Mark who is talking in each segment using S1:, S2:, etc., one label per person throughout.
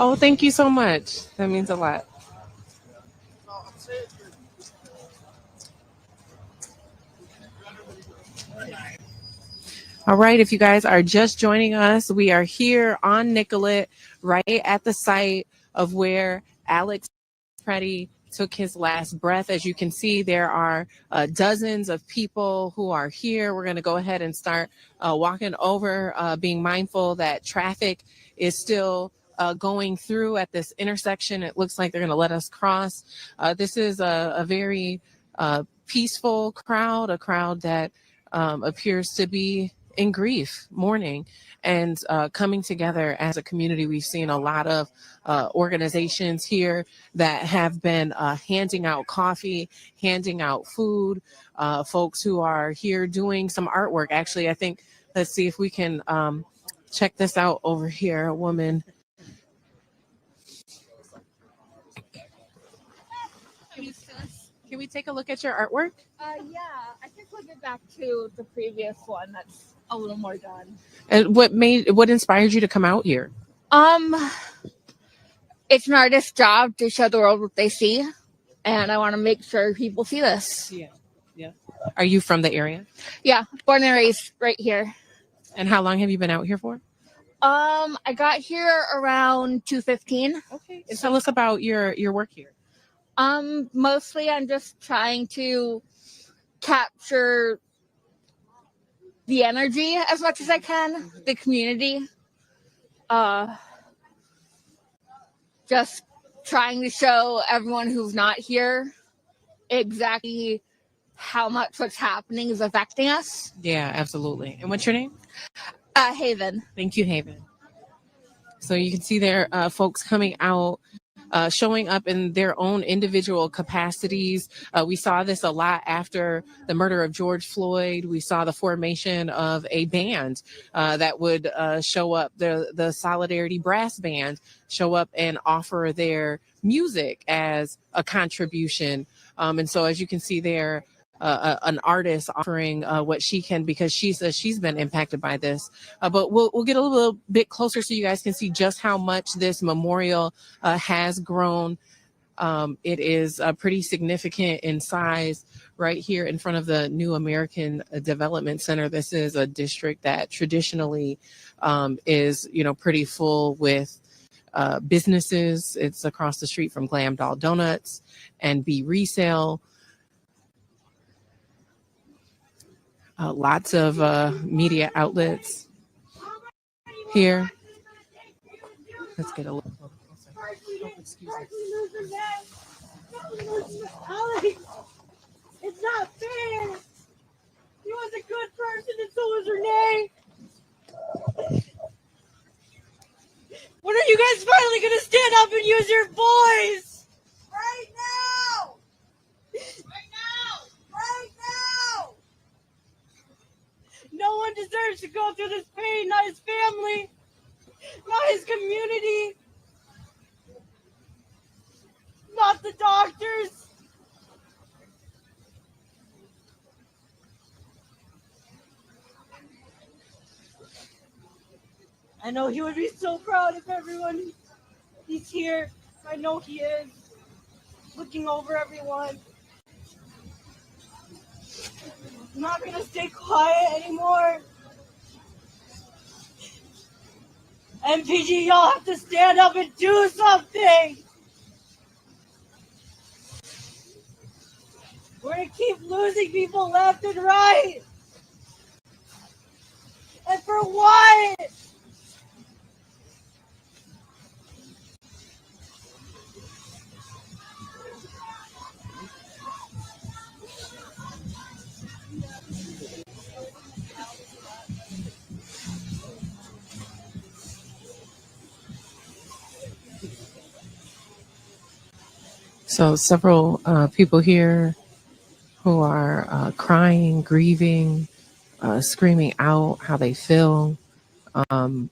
S1: Oh, thank you so much. That means a lot. All right, if you guys are just joining us, we are here on Nicollet, right at the site of where Alex Pretti took his last breath. As you can see, there are dozens of people who are here. We're going to go ahead and start walking over, being mindful that traffic is still going through at this intersection. It looks like they're going to let us cross. This is a very peaceful crowd, a crowd that appears to be in grief, mourning, and coming together as a community. We've seen a lot of organizations here that have been handing out coffee, handing out food, folks who are here doing some artwork. Actually, I think, let's see if we can check this out over here. A woman. Can we take a look at your artwork?
S2: Yeah, I can flip it back to the previous one that's a little more done.
S1: And what inspired you to come out here?
S2: It's an artist's job to show the world what they see, and I want to make sure people see this.
S1: Yeah. Are you from the area?
S2: Yeah, born and raised right here.
S1: And how long have you been out here for?
S2: I got here around 2:15.
S1: Okay. And tell us about your work here.
S2: Mostly I'm just trying to capture the energy as much as I can, the community. Just trying to show everyone who's not here exactly how much what's happening is affecting us.
S1: Yeah, absolutely. And what's your name?
S2: Haven.
S1: Thank you, Haven. So you can see there folks coming out, showing up in their own individual capacities. We saw this a lot after the murder of George Floyd. We saw the formation of a band that would show up, the Solidarity Brass Band, show up and offer their music as a contribution. And so as you can see there, an artist offering what she can, because she says she's been impacted by this. But we'll get a little bit closer so you guys can see just how much this memorial has grown. It is pretty significant in size right here in front of the New American Development Center. This is a district that traditionally is, pretty full with businesses. It's across the street from Glam Doll Donuts and B Resale. Lots of media outlets here. Let's get a little closer. Oh, excuse me.
S3: Alex, it's not fair. He was a good person and so was Renee. When are you guys finally going to stand up and use your voice? Right now! Right now! Right now! No one deserves to go through this pain, not his family, not his community, not the doctors. I know he would be so proud of everyone. He's here. I know he is. Looking over everyone. I'm not going to stay quiet anymore. MPG, y'all have to stand up and do something. We're going to keep losing people left and right. And for what?
S1: So several people here who are crying, grieving, screaming out how they feel.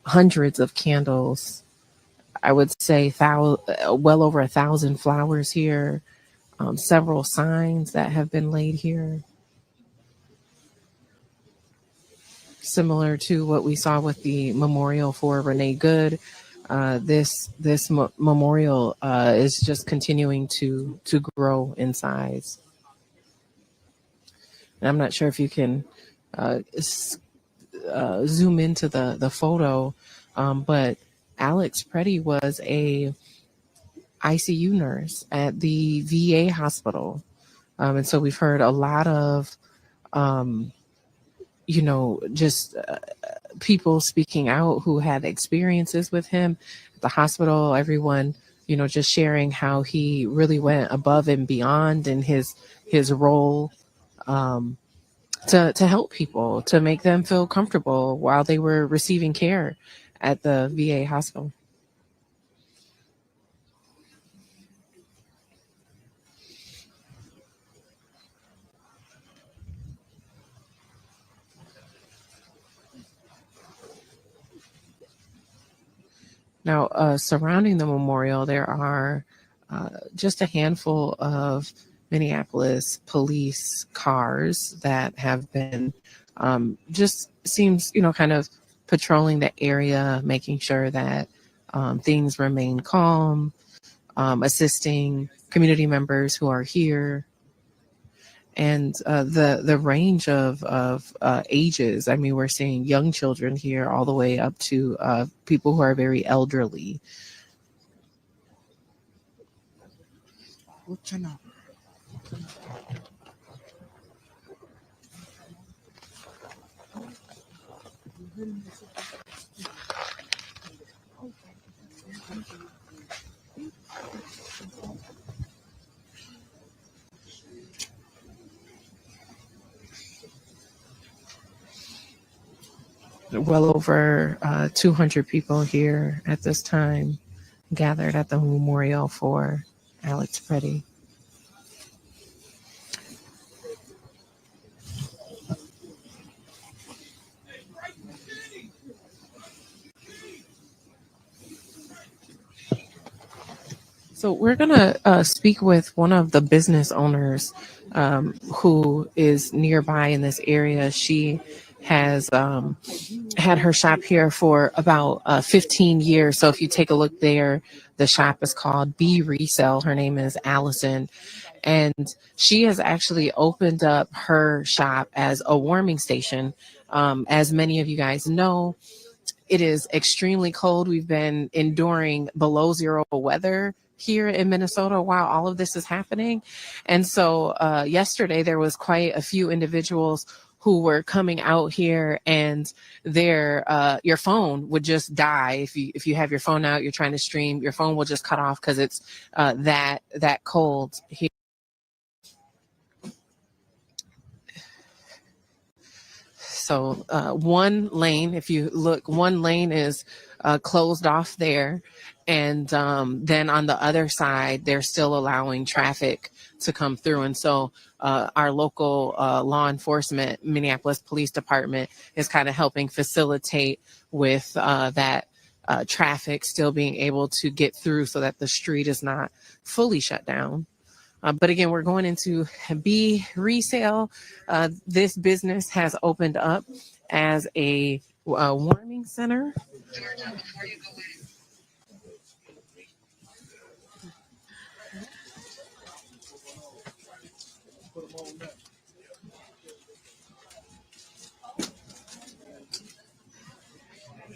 S1: Hundreds of candles. I would say well over 1,000 flowers here. Several signs that have been laid here. Similar to what we saw with the memorial for Renee Good. this memorial is just continuing to grow in size. And I'm not sure if you can zoom into the photo, but Alex Pretti was a ICU nurse at the VA hospital. And so we've heard a lot of, just people speaking out who had experiences with him at the hospital, everyone, just sharing how he really went above and beyond in his role to help people, to make them feel comfortable while they were receiving care at the VA hospital. Now, surrounding the memorial, there are just a handful of Minneapolis police cars that have been just seems, kind of patrolling the area, making sure that things remain calm, assisting community members who are here. And the range of ages, I mean, we're seeing young children here all the way up to people who are very elderly. Well over 200 people here at this time gathered at the memorial for Alex Pretti. So we're going to speak with one of the business owners who is nearby in this area. She has had her shop here for about 15 years. So if you take a look there, the shop is called B Resale. Her name is Allison. And she has actually opened up her shop as a warming station. As many of you guys know, it is extremely cold. We've been enduring below zero weather here in Minnesota while all of this is happening. And so yesterday there was quite a few individuals who were coming out here, and your phone would just die. If you have your phone out, you're trying to stream, your phone will just cut off because it's that cold here. So one lane, if you look, one lane is closed off there. And then on the other side, they're still allowing traffic to come through. And so our local law enforcement, Minneapolis Police Department, is kind of helping facilitate with that traffic still being able to get through so that the street is not fully shut down. But again, we're going into B Resale. This business has opened up as a warming center.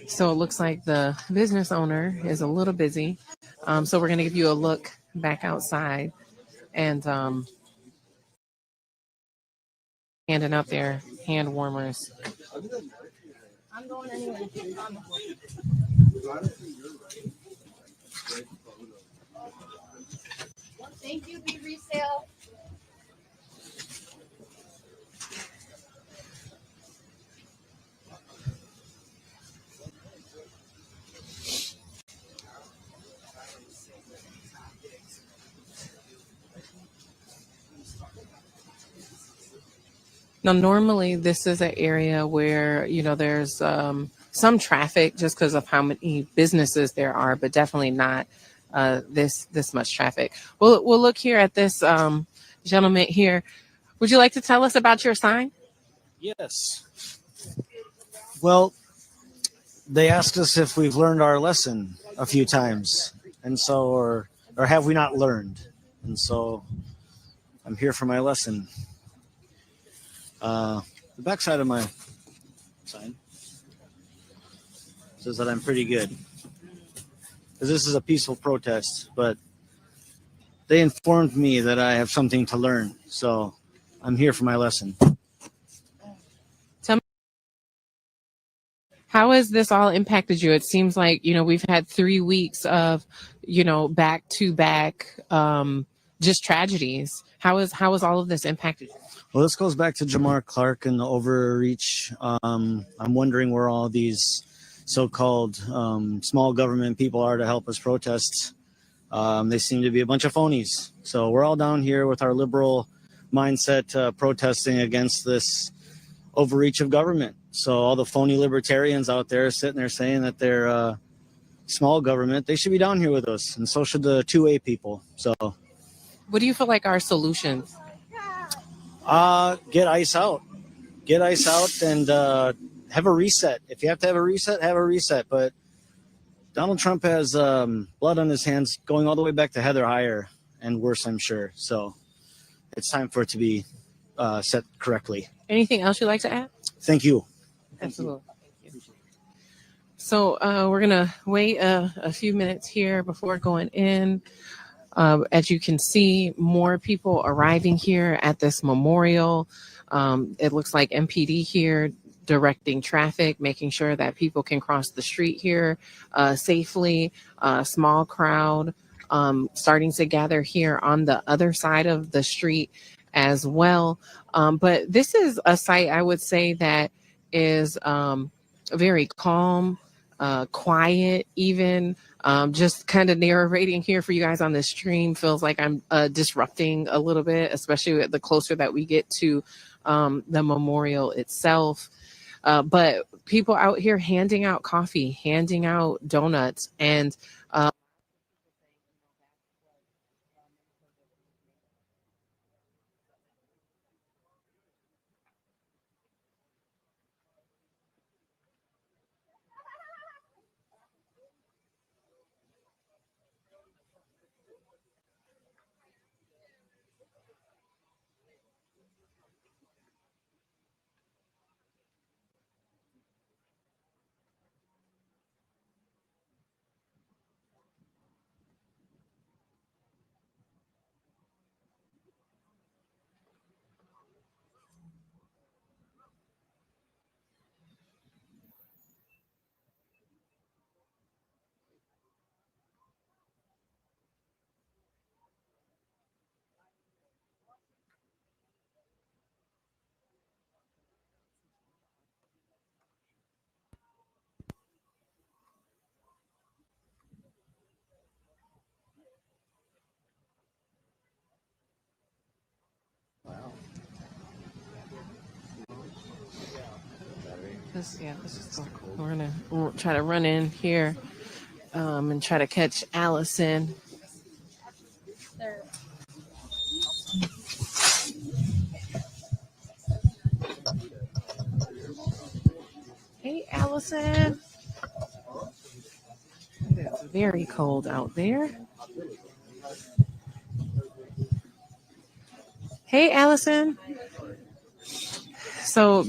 S1: So it looks like the business owner is a little busy. So we're going to give you a look back outside and handing out their hand warmers.
S3: I'm going anyway. Thank you, B Resale.
S1: Now, normally this is an area where, there's some traffic just because of how many businesses there are, but definitely not this much traffic. We'll look here at this gentleman here. Would you like to tell us about your sign?
S4: Yes. Well, they asked us if we've learned our lesson a few times, and so, or have we not learned? And so I'm here for my lesson. The backside of my sign says that I'm pretty good, because this is a peaceful protest, but they informed me that I have something to learn, so I'm here for my lesson.
S1: Tell me, how has this all impacted you? It seems like, we've had 3 weeks of, back to back, just tragedies. How has all of this impacted you?
S4: Well, this goes back to Jamar Clark and the overreach. I'm wondering where all these so-called small government people are to help us protest. They seem to be a bunch of phonies. So we're all down here with our liberal mindset protesting against this overreach of government. So all the phony libertarians out there sitting there saying that they're small government, they should be down here with us, and so should the 2A people. So
S1: What do you feel like are solutions?
S4: Get ICE out. Get ICE out and have a reset. If you have to have a reset, have a reset. But Donald Trump has blood on his hands going all the way back to Heather Heyer and worse, I'm sure. So it's time for it to be set correctly.
S1: Anything else you'd like to add?
S4: Thank you.
S1: Absolutely. Thank you. So we're going to wait a few minutes here before going in. As you can see, more people arriving here at this memorial. It looks like MPD here directing traffic, making sure that people can cross the street here safely. Small crowd starting to gather here on the other side of the street as well. But this is a site, I would say, that is very calm, quiet even. Just kind of narrating here for you guys on the stream feels like I'm disrupting a little bit, especially the closer that we get to the memorial itself. But people out here handing out coffee, handing out donuts, and let's just go. We're gonna try to run in here and try to catch Allison. Hey, Allison. It's very cold out there. Hey, Allison. So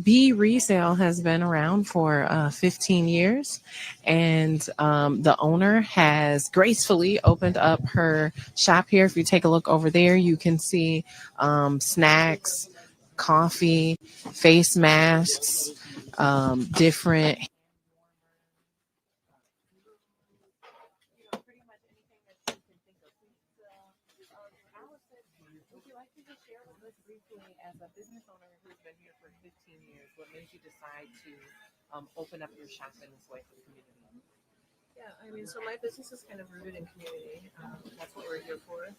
S1: B Resale has been around for 15 years, and the owner has gracefully opened up her shop here. If you take a look over there, you can see snacks, coffee, face masks, different as a business owner who's been here for 15 years, what made you decide to open up your shop in this way for the community?
S5: Yeah, I mean, so my business is kind of rooted in community. That's what we're here for.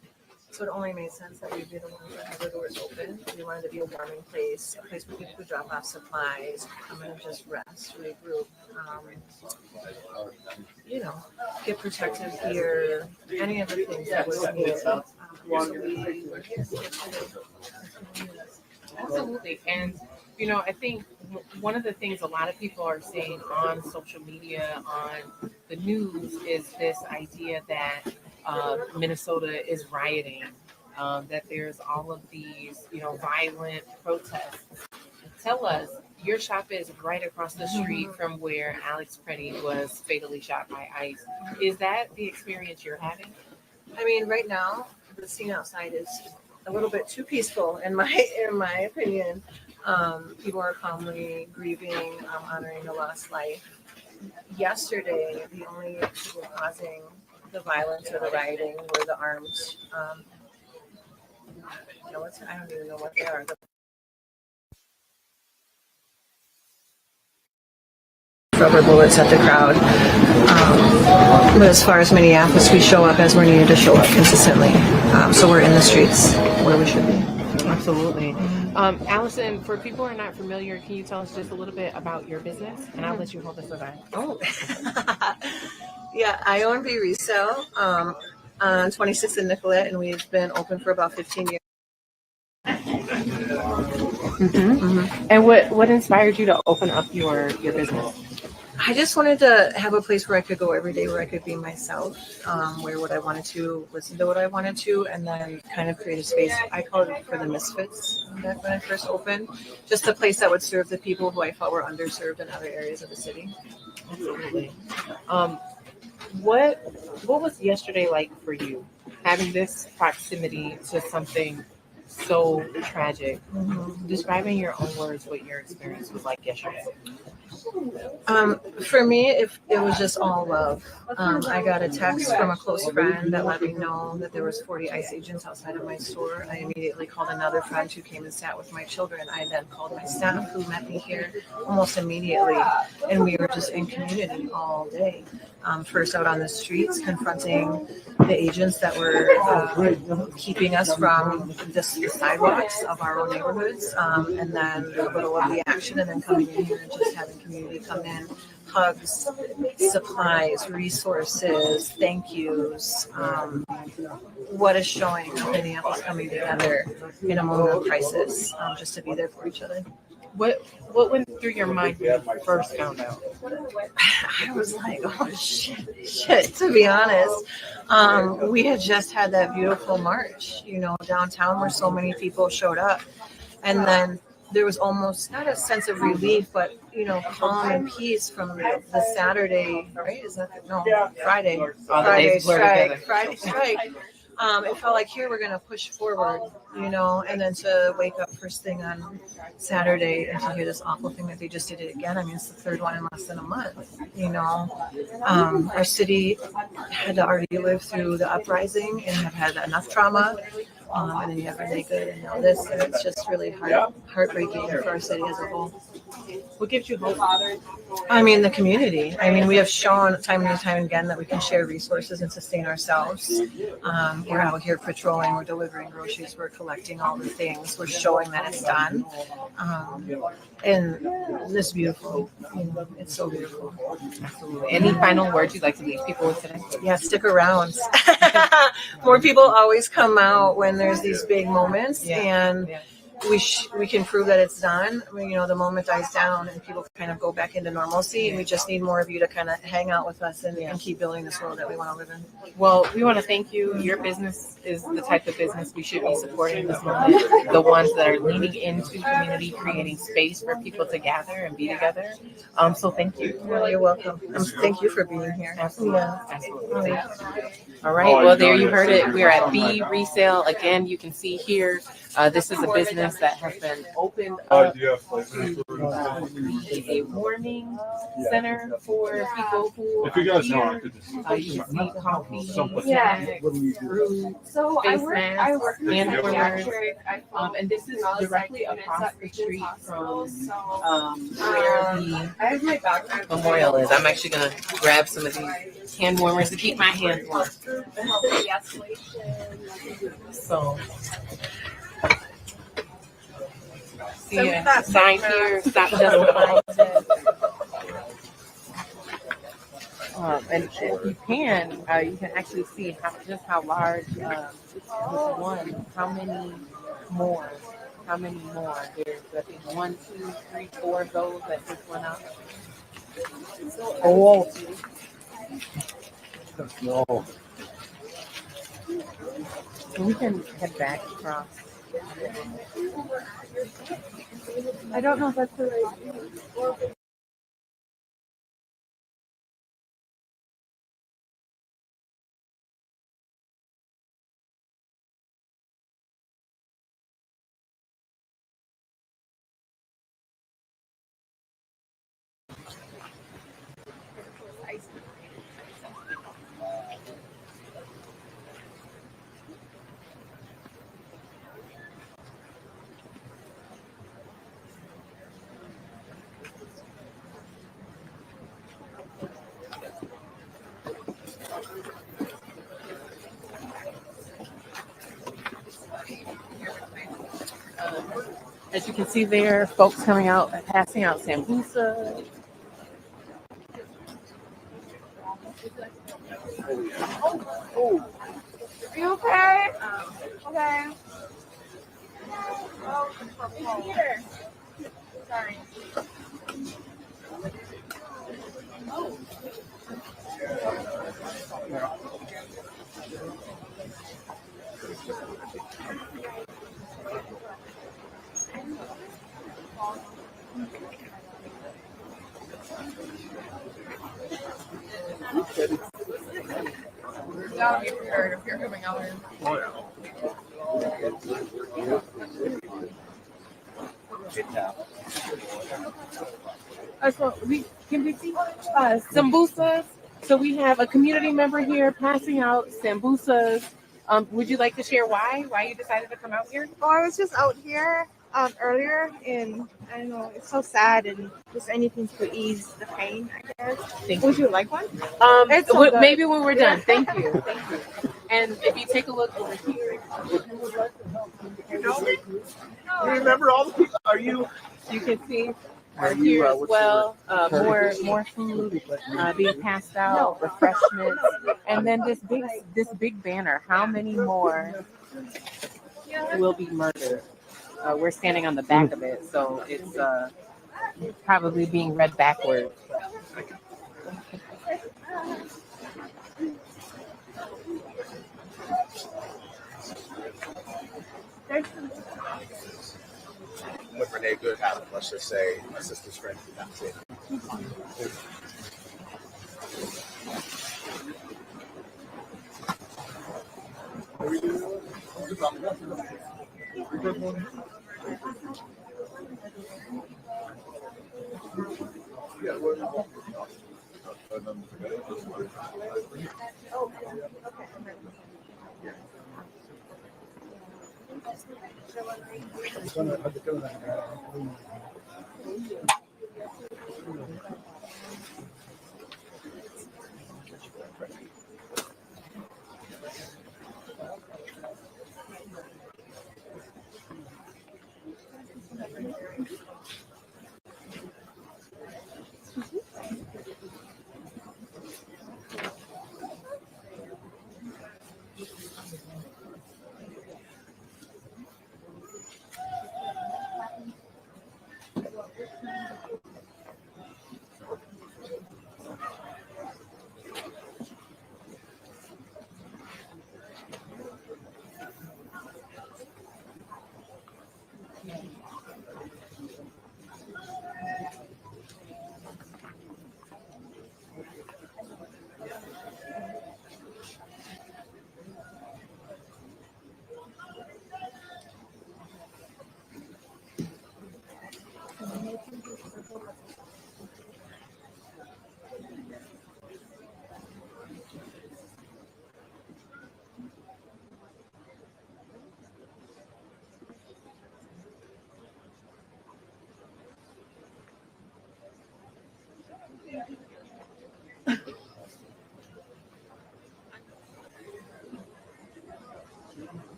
S5: So it only made sense that we'd be the ones that have the doors open. We wanted to be a warming place, a place where people could drop off supplies, come in and just rest, regroup, get protective gear, any of the things that was needed.
S1: Absolutely. And You know, I think one of the things a lot of people are saying on social media, on the news, is this idea that Minnesota is rioting, that there's all of these, violent protests. Tell us, your shop is right across the street from where Alex Pretti was fatally shot by ICE. Is that the experience you're having?
S5: I mean, right now the scene outside is a little bit too peaceful, in my opinion. People are calmly grieving, honoring the lost life. Yesterday, the only people causing the violence or the rioting were the armed. I don't even know what they are. Rubber bullets at the crowd. But as far as Minneapolis, we show up as we're needed to show up consistently. So we're in the streets where we should be.
S1: Absolutely. Allison, for people who are not familiar, can you tell us just a little bit about your business? And I'll let you hold this aside.
S5: Oh, yeah, I own B Resale on 26th and Nicollet, and we've been open for about 15 years.
S1: And what inspired you to open up your business?
S5: I just wanted to have a place where I could go every day, where I could be myself, where what I wanted to, listen to what I wanted to, and then kind of create a space. I called it for the misfits when I first opened. Just a place that would serve the people who I felt were underserved in other areas of the city.
S1: Absolutely. What was yesterday like for you, having this proximity to something so tragic? Describing your own words what your experience was like yesterday.
S5: For me, it was just all love. I got a text from a close friend that let me know that there was 40 ICE agents outside of my store. I immediately called another friend who came and sat with my children. I then called my staff who met me here almost immediately, and we were just in community all day. First out on the streets, confronting the agents that were keeping us from the sidewalks of our own neighborhoods, and then a little of the action, and then coming in here and just having community come in, hugs, supplies, resources, thank yous. What is showing Minneapolis coming together in a moment of crisis, just to be there for each other.
S1: What went through your mind when you first found out?
S5: I was like, oh shit, to be honest. We had just had that beautiful march, downtown, where so many people showed up. And then there was almost not a sense of relief, but, calm and peace from the Saturday, right? Friday. Friday strike. It felt like here we're going to push forward, and then to wake up first thing on Saturday and to hear this awful thing that they just did it again. I mean, it's the third one in less than a month. Our city had to already live through the uprising and have had enough trauma. And then you have Renee Good and now this, and it's just really heartbreaking for our city as a whole.
S1: What gives you hope?
S5: I mean, the community. I mean, we have shown time and time again that we can share resources and sustain ourselves. We're out here patrolling, we're delivering groceries, we're collecting all the things, we're showing that it's done. And it's beautiful. It's so beautiful.
S1: Absolutely. Any final words you'd like to leave people with today?
S5: Yeah, stick around. More people always come out when there's these big moments, and we can prove that it's done. I mean, the moment dies down and people kind of go back into normalcy, and we just need more of you to kind of hang out with us and keep building this world that we want to live in.
S1: Well, we want to thank you. Your business is the type of business we should be supporting in this moment. The ones that are leaning into community, creating space for people to gather and be together. So thank you.
S5: Well, you're welcome. Thank you for being here.
S1: Absolutely. Absolutely. All right. Well, there you heard it. We're at B Resale. Again, you can see here, this is a business that has been opened up to be a warming center for people who are here. You can see coffee, snacks, fruit, face masks, hand warmers. And this is directly across the street from where the memorial is. I'm actually going to grab some of these hand warmers to keep my hands warm. So, see a sign here, stop justifying. And if you can actually see just how large this one, how many more how many more. There's, I think, 1, 2, 3, 4 of those that just went out.
S6: Oh, no.
S1: So we can head back across. I don't know if that's the right. As you can see there, folks coming out, passing out sambusa.
S2: Are you okay? Okay. Here. Sorry. You gotta be prepared if you're coming out here.
S1: So can we see sambusas? So we have a community member here passing out sambusas. Would you like to share why you decided to come out here?
S7: Oh, I was just out here earlier, and I don't know, it's so sad, and just anything to ease the pain, I guess.
S1: Thank
S7: Would
S1: you.
S7: you like one? It's so good.
S1: Maybe when we're done. Thank you. Thank you. And if you take a look over here,
S6: You know me? You remember all the people? Are you?
S1: you can see here as well more food being passed out, refreshments, and then this big banner. How many more will be murdered? We're standing on the back of it, so it's probably being read backwards.
S6: With Renee Goodhouse, let's just say my sister's friend. That's it.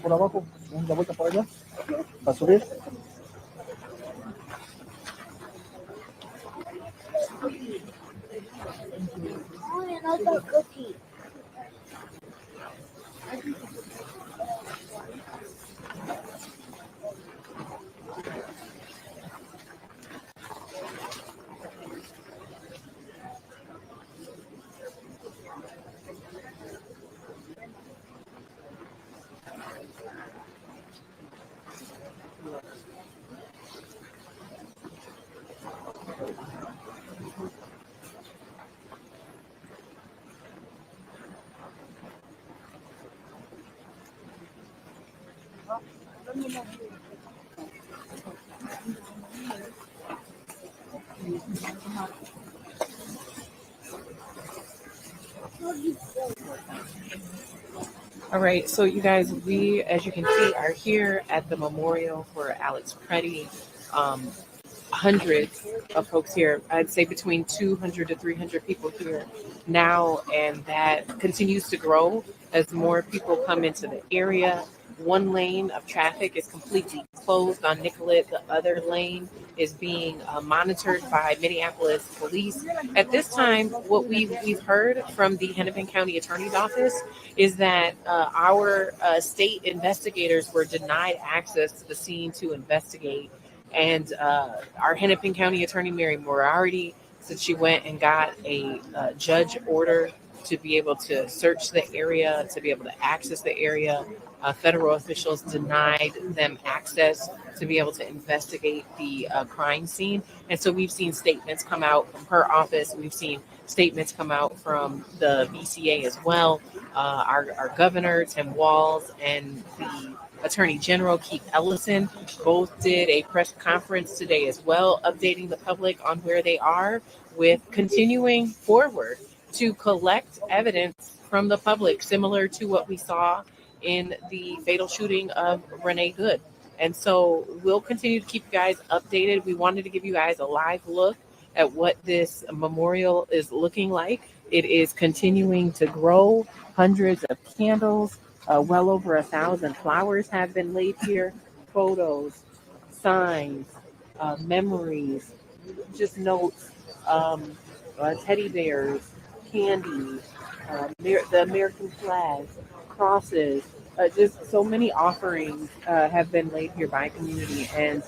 S6: Por abajo, la vuelta para allá, para subir.
S1: All right, so you guys, we, as you can see, are here at the memorial for Alex Pretti. Hundreds of folks here. I'd say between 200 to 300 people here now, and that continues to grow as more people come into the area. One lane of traffic is completely closed on Nicollet. The other lane is being monitored by Minneapolis police. At this time, what we've heard from the Hennepin County Attorney's Office is that our state investigators were denied access to the scene to investigate. And our Hennepin County Attorney, Mary Moriarty, said she went and got a judge order to be able to search the area, to be able to access the area. Federal officials denied them access to be able to investigate the crime scene. And so we've seen statements come out from her office. We've seen statements come out from the BCA as well. Our governor, Tim Walz, and the Attorney General, Keith Ellison, both did a press conference today as well, updating the public on where they are with continuing forward to collect evidence from the public, similar to what we saw in the fatal shooting of Renee Good. And so we'll continue to keep you guys updated. We wanted to give you guys a live look at what this memorial is looking like. It is continuing to grow. Hundreds of candles, well over 1,000 flowers have been laid here. Photos, signs, memories, just notes, teddy bears, candy, the American flag, crosses, just so many offerings have been laid here by community, and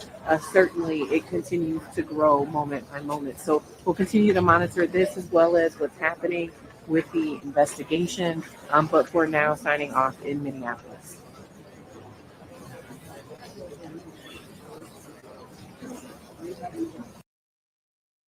S1: certainly it continues to grow moment by moment. So we'll continue to monitor this as well as what's happening with the investigation, but for now, signing off in Minneapolis.